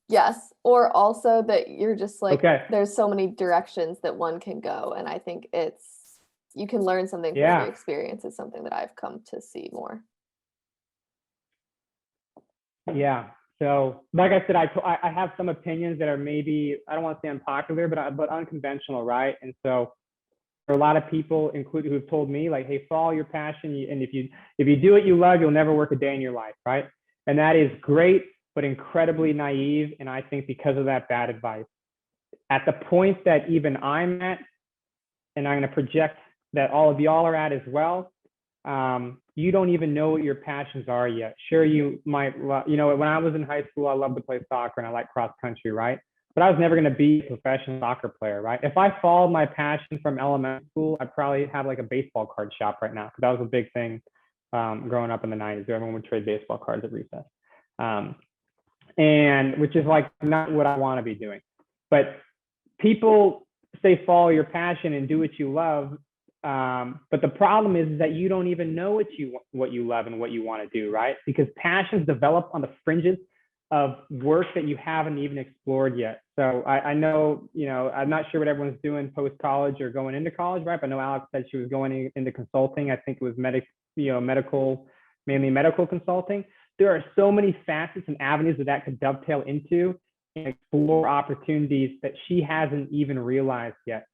Yes. Or also that you're just like, okay. There's so many directions that one can go. And I think you can learn something from your experience is something that I've come to see more. Yeah. So like I said, I have some opinions that are maybe, I don't want to say unpopular, but unconventional, right? And so are a lot of people, including who've told me, like, hey, follow your passion, and if you do what you love, you'll never work a day in your life, right? And that is great, but incredibly naive, and I think because of that, bad advice. At the point that even I'm at, and I'm going to project that all of y'all are at as well, you don't even know what your passions are yet. Sure, you might, when I was in high school, I loved to play soccer and I liked cross country, right? But I was never going to be a professional soccer player, right? If I followed my passion from elementary school, I'd probably have like a baseball card shop right now, because that was a big thing growing up in the 90s. Everyone would trade baseball cards at recess. And which is like not what I want to be doing. But people say follow your passion and do what you love. But the problem is that you don't even know what you love and what you want to do, right? Because passions develop on the fringes of work that you haven't even explored yet. So I know, I'm not sure what everyone's doing post-college or going into college, right? But I know Alex said she was going into consulting. I think it was medical, mainly medical consulting. There are so many facets and avenues that could dovetail into and explore opportunities that she hasn't even realized yet.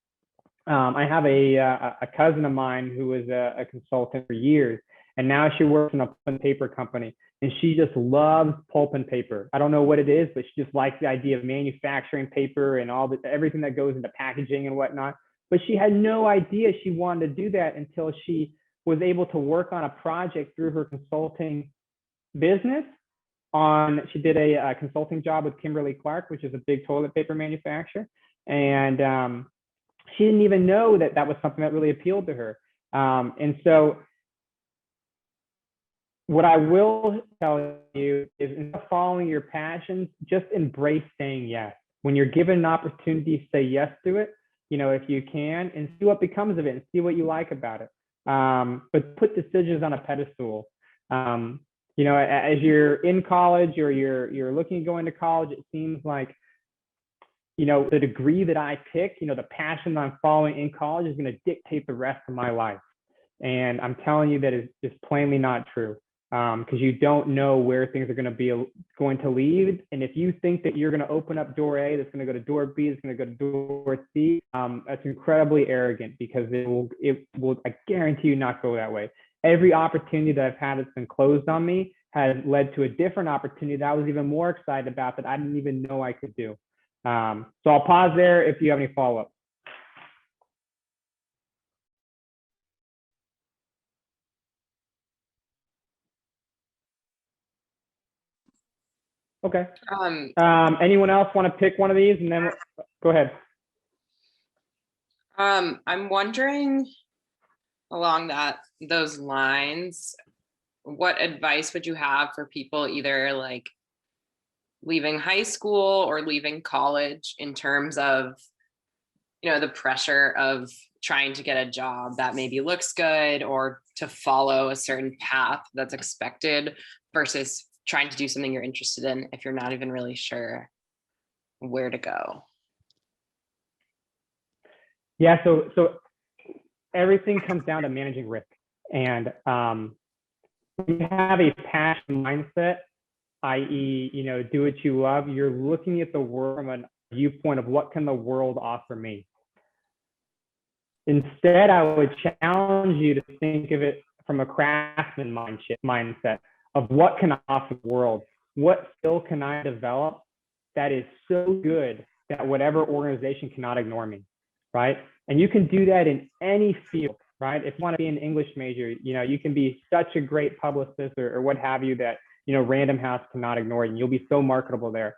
I have a cousin of mine who was a consultant for years, and now she works in a pulp and paper company, and she just loves pulp and paper. I don't know what it is, but she just likes the idea of manufacturing paper and everything that goes into packaging and whatnot. But she had no idea she wanted to do that until she was able to work on a project through her consulting business. She did a consulting job with Kimberly-Clark, which is a big toilet paper manufacturer, and she didn't even know that was something that really appealed to her. And so what I will tell you is, instead of following your passions, just embrace saying yes. When you're given an opportunity, say yes to it, if you can, and see what becomes of it and see what you like about it. But put decisions on a pedestal. As you're in college or you're looking at going to college, it seems like, the degree that I pick, the passion that I'm following in college is going to dictate the rest of my life. And I'm telling you that is just plainly not true, because you don't know where things are going to lead. And if you think that you're going to open up door A, that's going to go to door B, that's going to go to door C, that's incredibly arrogant, because it will, I guarantee you, not go that way. Every opportunity that I've had that's been closed on me has led to a different opportunity that I was even more excited about, that I didn't even know I could do. So I'll pause there if you have any follow-up. Okay. Anyone else want to pick one of these, and then go ahead. I'm wondering, along those lines, what advice would you have for people either like leaving high school or leaving college, in terms of, the pressure of trying to get a job that maybe looks good, or to follow a certain path that's expected, versus trying to do something you're interested in if you're not even really sure where to go? Yeah, so everything comes down to managing risk. And when you have a passion mindset, i.e., do what you love, you're looking at the world from a viewpoint of what can the world offer me. Instead, I would challenge you to think of it from a craftsman mindset of what can I offer the world? What skill can I develop that is so good that whatever organization cannot ignore me, right? And you can do that in any field, right? If you want to be an English major, you can be such a great publicist or what have you that, Random House cannot ignore you, and you'll be so marketable there.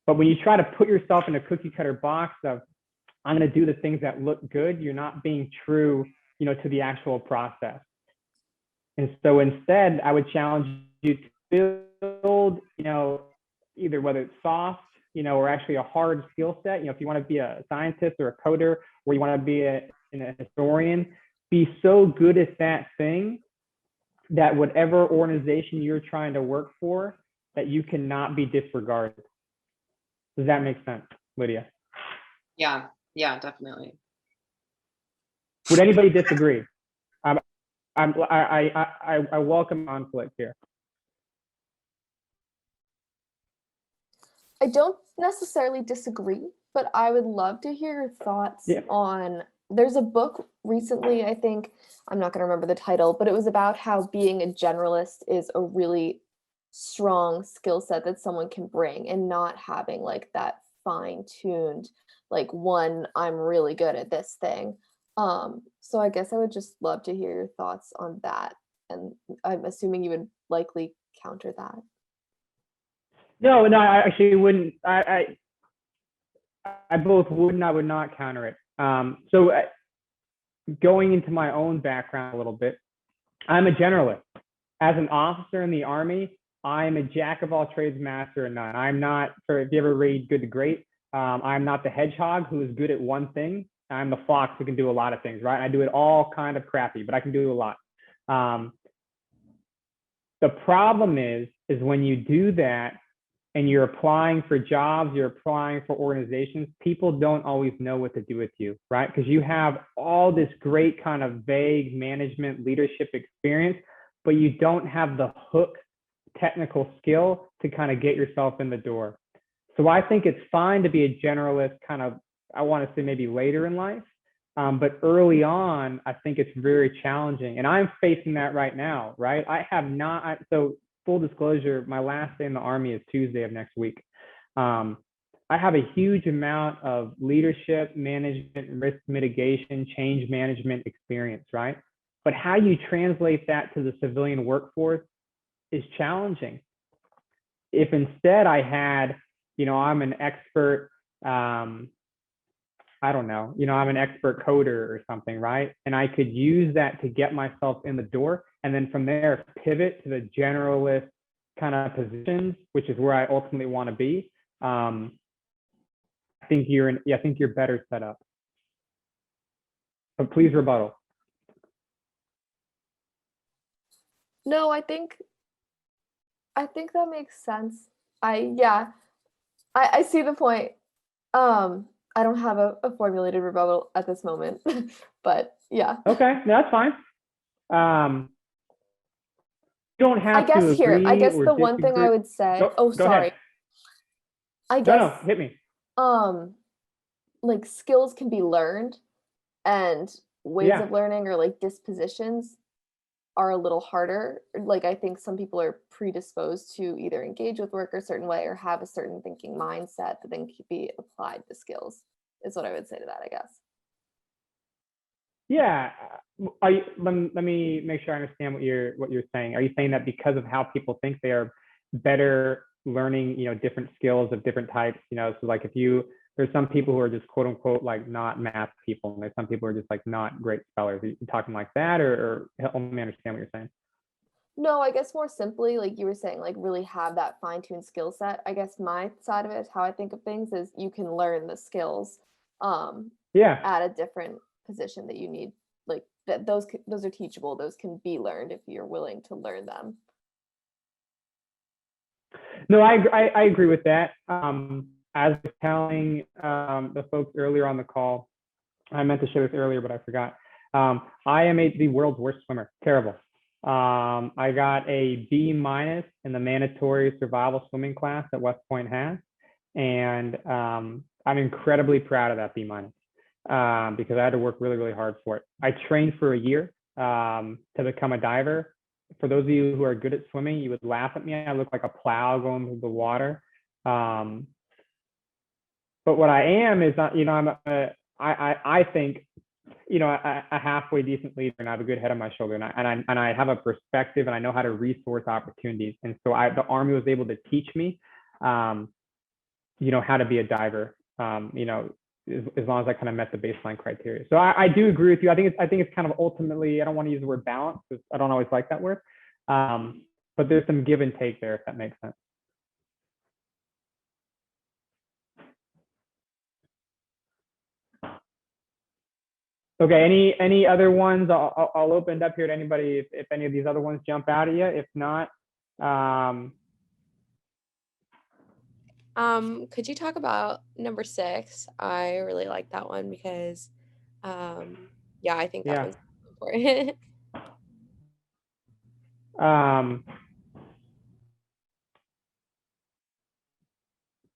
But when you try to put yourself in a cookie cutter box of, I'm going to do the things that look good, you're not being true, to the actual process. And so instead, I would challenge you to build, either whether it's soft, or actually a hard skill set. If you want to be a scientist or a coder, or you want to be a historian, be so good at that thing that whatever organization you're trying to work for, that you cannot be disregarded. Does that make sense, Lydia? Yeah, definitely. Would anybody disagree? I welcome conflict here. I don't necessarily disagree, but I would love to hear your thoughts on there's a book recently, I think, I'm not going to remember the title, but it was about how being a generalist is a really strong skill set that someone can bring, and not having like that fine-tuned, like, one, I'm really good at this thing. So I guess I would just love to hear your thoughts on that. And I'm assuming you would likely counter that. No, I actually wouldn't. I both would and I would not counter it. So going into my own background a little bit, I'm a generalist. As an officer in the Army, I'm a jack of all trades, master of none. I'm not, if you ever read Good to Great, I'm not the hedgehog who is good at one thing. I'm the fox who can do a lot of things, right? I do it all kind of crappy, but I can do a lot. The problem is when you do that and you're applying for jobs, you're applying for organizations, people don't always know what to do with you, right? Because you have all this great kind of vague management leadership experience, but you don't have the hook technical skill to kind of get yourself in the door. So I think it's fine to be a generalist kind of, I want to say maybe later in life, but early on, I think it's very challenging. And I'm facing that right now, right? I have not, so full disclosure, my last day in the Army is Tuesday of next week. I have a huge amount of leadership, management, risk mitigation, change management experience, right? But how you translate that to the civilian workforce is challenging. If instead I had, I'm an expert, I don't know, I'm an expert coder or something, right? And I could use that to get myself in the door, and then from there pivot to the generalist kind of positions, which is where I ultimately want to be. I think you're better set up. But please rebuttal. No, I think that makes sense. I see the point. I don't have a formulated rebuttal at this moment, but yeah. Okay, that's fine. You don't have to agree. I guess or the one thing I would say. Go sorry. ahead. I guess. No, hit me. Like, skills can be learned, and ways of learning, or like dispositions, are a little harder. Like, I think some people are predisposed to either engage with work a certain way or have a certain thinking mindset that then can be applied to skills, is what I would say to that, I guess. Yeah. Let me make sure I understand what you're saying. Are you saying that because of how people think they are better learning, different skills of different types, so like there's some people who are just quote unquote like not math people, and there's some people who are just like not great spellers. Are you talking like that, or help me understand what you're saying? No, I guess more simply, like you were saying, like really have that fine-tuned skill set. I guess my side of it, how I think of things, is you can learn the skills at a different position that you need. Like that those are teachable. Those can be learned if you're willing to learn them. No, I agree with that. As I was telling the folks earlier on the call, I meant to share this earlier, but I forgot. I am the world's worst swimmer. Terrible. I got a B- in the mandatory survival swimming class that West Point has, and I'm incredibly proud of that B- because I had to work really, really hard for it. I trained for a year to become a diver. For those of you who are good at swimming, you would laugh at me. I look like a plow going through the water. But what I am is not, I think, a halfway decent leader, and I have a good head on my shoulder, and I have a perspective, and I know how to resource opportunities. And so the Army was able to teach me, how to be a diver, as long as I kind of met the baseline criteria. So I do agree with you. I think it's kind of ultimately, I don't want to use the word balance because I don't always like that word, but there's some give and take there, if that makes sense. Okay, any other ones? I'll open it up here to anybody if any of these other ones jump out at you. If not, could you talk about number 6? I really like that one because, I think that one's important.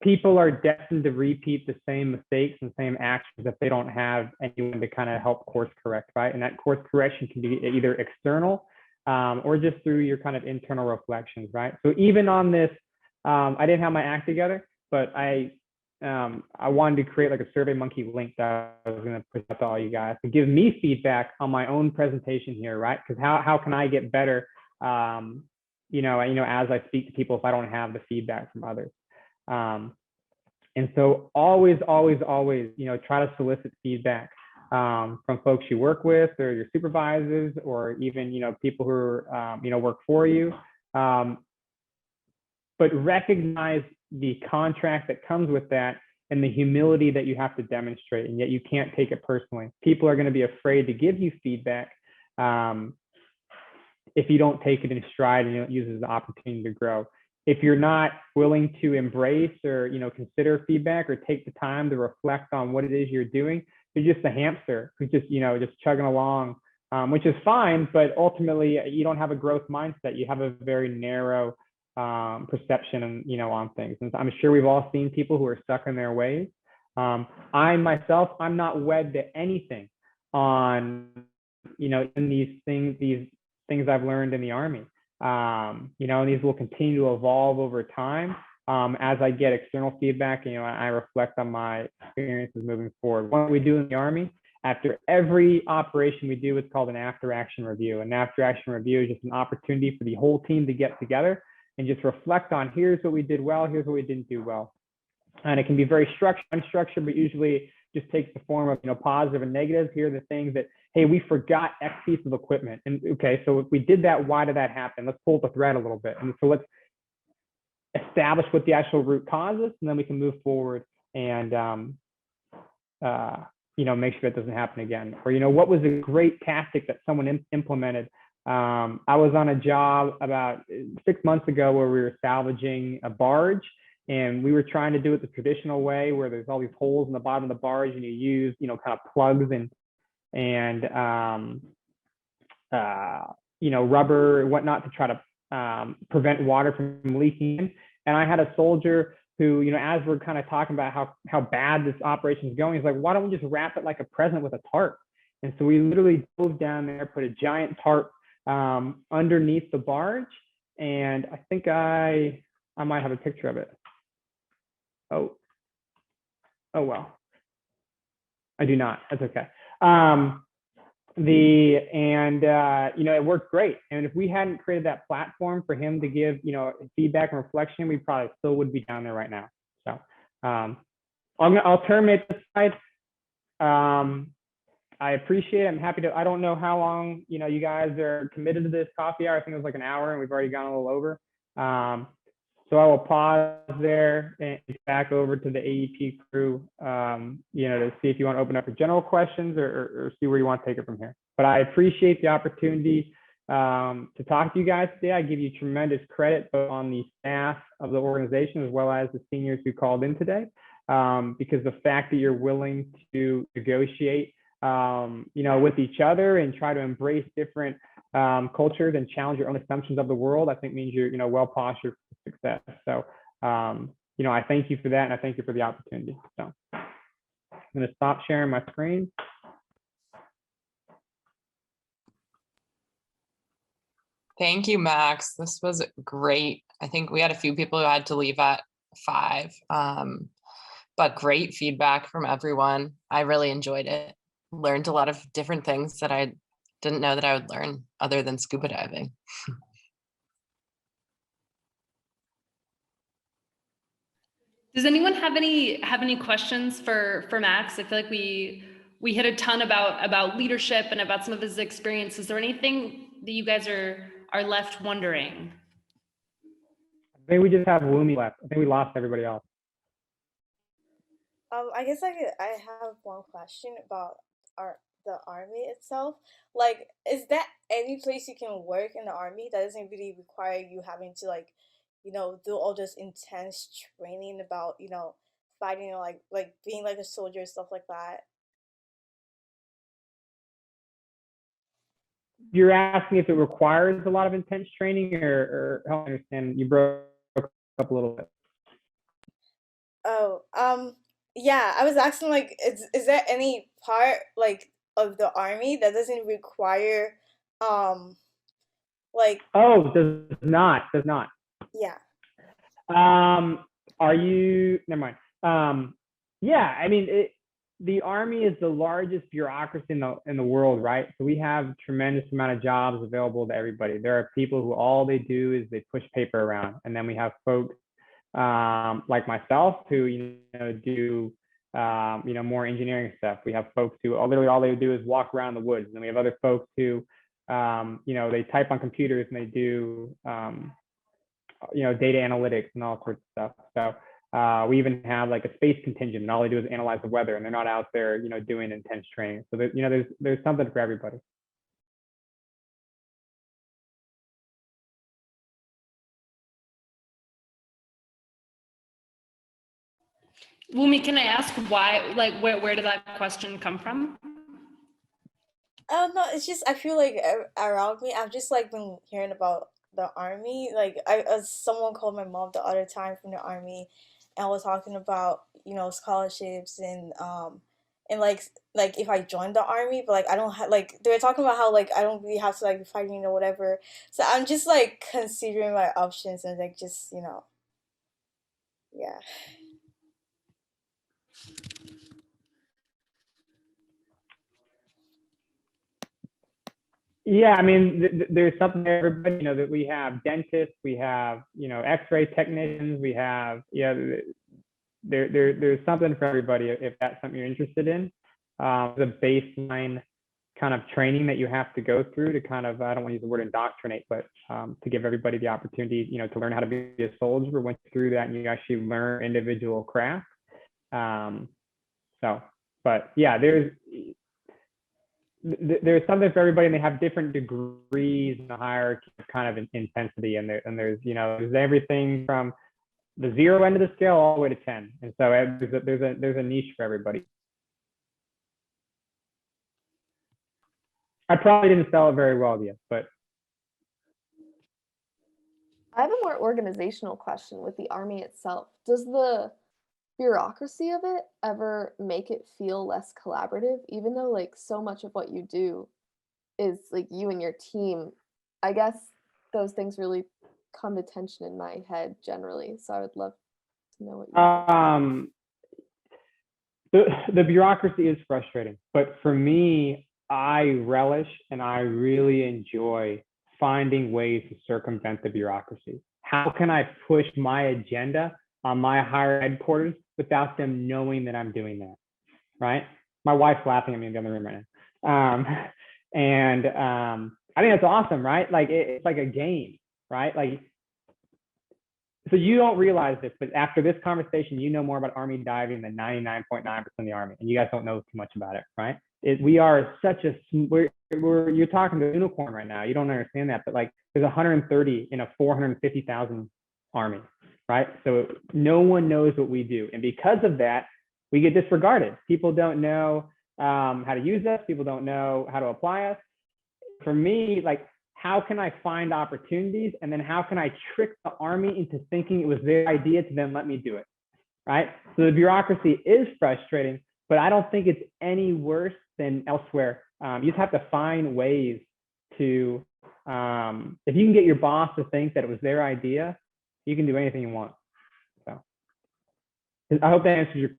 people are destined to repeat the same mistakes and same actions if they don't have anyone to kind of help course correct, right? And that course correction can be either external or just through your kind of internal reflections, right? So even on this, I didn't have my act together, but I wanted to create like a SurveyMonkey link that I was going to push out to all you guys to give me feedback on my own presentation here, right? Because how can I get better, you know, as I speak to people if I don't have the feedback from others. And so always, you know, try to solicit feedback from folks you work with or your supervisors or even, you know, people who are, you know, work for you. But recognize the contract that comes with that and the humility that you have to demonstrate, and yet you can't take it personally. People are going to be afraid to give you feedback if you don't take it in stride and you don't use it as an opportunity to grow. If you're not willing to embrace or, you know, consider feedback or take the time to reflect on what it is you're doing, you're just a hamster who's just, you know, just chugging along, which is fine, but ultimately you don't have a growth mindset. You have a very narrow perception, you know, on things. And I'm sure we've all seen people who are stuck in their ways. I myself, I'm not wed to anything on, you know, in these things I've learned in the Army. You know, and these will continue to evolve over time as I get external feedback. You know, I reflect on my experiences moving forward. What we do in the Army, after every operation we do, it's called an after action review. An after action review is just an opportunity for the whole team to get together and just reflect on, here's what we did well, here's what we didn't do well. And it can be very structured, unstructured, but usually just takes the form of, you know, positive and negative. Here are the things that, hey, we forgot X piece of equipment. And okay, so if we did that, why did that happen? Let's pull the thread a little bit. And so let's establish what the actual root cause is, and then we can move forward and, you know, make sure that doesn't happen again. Or, you know, what was a great tactic that someone implemented? I was on a job about 6 months ago where we were salvaging a barge, and we were trying to do it the traditional way where there's all these holes in the bottom of the barge and you use, you know, kind of plugs and you know, rubber and whatnot to try to prevent water from leaking in. And I had a soldier who, you know, as we're kind of talking about how bad this operation is going, he's like, why don't we just wrap it like a present with a tarp? And so we literally dove down there, put a giant tarp underneath the barge. And I think I might have a picture of it. Oh well, I do not. That's okay. You know, it worked great. And if we hadn't created that platform for him to give, you know, feedback and reflection, we probably still would be down there right now. So I'll terminate this slide. I appreciate it. I'm happy to. I don't know how long, you know, you guys are committed to this coffee hour. I think it was like an hour, and we've already gone a little over. So I will pause there and back over to the AEP crew, you know, to see if you want to open up for general questions or see where you want to take it from here. But I appreciate the opportunity to talk to you guys today. I give you tremendous credit both on the staff of the organization as well as the seniors who called in today, because the fact that you're willing to negotiate, you know, with each other and try to embrace different cultures and challenge your own assumptions of the world, I think means you're, you know, well postured for success. So, you know, I thank you for that, and I thank you for the opportunity. So I'm going to stop sharing my screen. Thank you, Max. This was great. I think we had a few people who had to leave at 5, but great feedback from everyone. I really enjoyed it. Learned a lot of different things that I didn't know that I would learn other than scuba diving. Does anyone have any questions for Max? I feel like we hit a ton about leadership and about some of his experience. Is there anything that you guys are left wondering? I think we just have Lumi left. I think we lost everybody else. I guess I have one question about the Army itself. Like, is that any place you can work in the Army that doesn't really require you having to, like, you know, do all this intense training about, you know, fighting, like being like a soldier, stuff like that? You're asking if it requires a lot of intense training, or help me understand, you broke up a little bit. Oh, yeah, I was asking like, is there any part like of the army that doesn't require, like, Oh, does not. yeah. Are you? Never mind. Yeah, I mean, the army is the largest bureaucracy in the world, right? So we have a tremendous amount of jobs available to everybody. There are people who all they do is they push paper around, and then we have folks like myself who do more engineering stuff. We have folks who literally all they do is walk around the woods, and then we have other folks who they type on computers and they do data analytics and all sorts of stuff. So we even have like a space contingent, and all they do is analyze the weather, and they're not out there doing intense training. So there's something for everybody. Wumi, can I ask why, like, where did that question come from? No, it's just I feel like around me, I've just like been hearing about the army. Like someone called my mom the other time from the army, and was talking about scholarships and like if I joined the army, but like I don't have like they were talking about how like I don't really have to like be fighting or whatever. So I'm just like considering my options and like just yeah. Yeah, I mean, there's something for everybody. That we have dentists, we have X-ray technicians, we have there's something for everybody if that's something you're interested in. The baseline kind of training that you have to go through to kind of, I don't want to use the word indoctrinate, but to give everybody the opportunity, to learn how to be a soldier. Once through that, and you actually learn individual craft. But yeah, there's something for everybody, and they have different degrees in the hierarchy of kind of intensity, and there's everything from the 0 end of the scale all the way to 10, and so there's a niche for everybody. I probably didn't sell it very well yet, but I have a more organizational question with the army itself. Does the bureaucracy of it ever make it feel less collaborative, even though like so much of what you do is like you and your team? I guess those things really come to tension in my head generally, so I would love to know what you think. The bureaucracy is frustrating, but for me, I relish and I really enjoy finding ways to circumvent the bureaucracy. How can I push my agenda on my higher headquarters without them knowing that I'm doing that, right? My wife's laughing at me in the other room right now. I think that's awesome, right? Like it's like a game, right? Like, so you don't realize this, but after this conversation, you know more about Army diving than 99.9% of the Army, and you guys don't know too much about it, right? We are such a, you're talking to a unicorn right now. You don't understand that, but like there's 130 in a 450,000 Army, right? So no one knows what we do. And because of that, we get disregarded. People don't know how to use us. People don't know how to apply us. For me, like, how can I find opportunities? And then how can I trick the Army into thinking it was their idea to then let me do it, right? So the bureaucracy is frustrating, but I don't think it's any worse than elsewhere. You just have to find ways to, if you can get your boss to think that it was their idea, you can do anything you want. So I hope that answers your.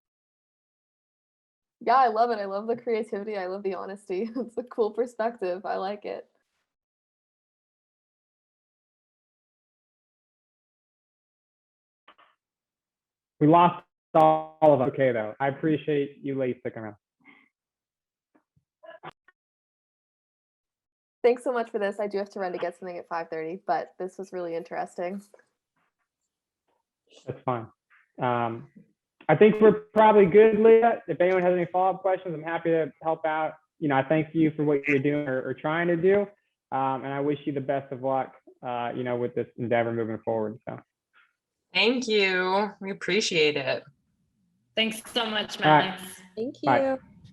Yeah, I love it. I love the creativity. I love the honesty. It's a cool perspective. I like it. We lost all of us. Okay, though. I appreciate you ladies sticking around. Thanks so much for this. I do have to run to get something at 5:30, but this was really interesting. That's fine. I think we're probably good, Leah. If anyone has any follow-up questions, I'm happy to help out. I thank you for what you're doing or trying to do. And I wish you the best of luck, with this endeavor moving forward. So. Thank you. We appreciate it. Thanks so much, Max. Thank you. Bye.